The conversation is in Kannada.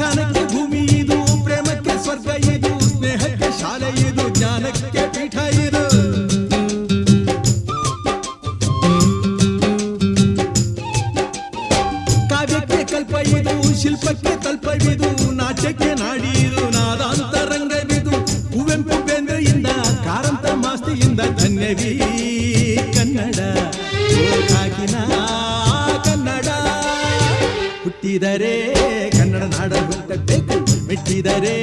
ಧ್ಯಾನಕ್ಕೆ ಭೂಮಿ ಇದು, ಪ್ರೇಮಕ್ಕೆ ಸ್ವರ್ಗ ಇದು, ಸ್ನೇಹಕ್ಕೆ ಶಾಲೆ ಇದು, ಜ್ಞಾನಕ್ಕೆ ಪೀಠ ಇದು. ಕಾವ್ಯಕ್ಕೆ ಕಲ್ಪ ಇದು, ಶಿಲ್ಪಕ್ಕೆ ತಲ್ಪವಿದು, ನಾಟ್ಯಕ್ಕೆ ನಾಡಿ ಇದು, ನಾದಾಂತರಂಗವಿದು. ಕುವೆಂಪು ಬೇಂದ್ರೆಯಿಂದ ಕಾರಂತ ಮಾಸ್ತಿಯಿಂದ ಧನ್ಯವೀ ಕನ್ನಡ, ಕಾಕಿನ ಕನ್ನಡ. ಹುಟ್ಟಿದರೆ ಕನ್ನಡ ನಾಡ ಹುಟ್ಟಬೇಕು, ಮೆಟ್ಟಿದರೆ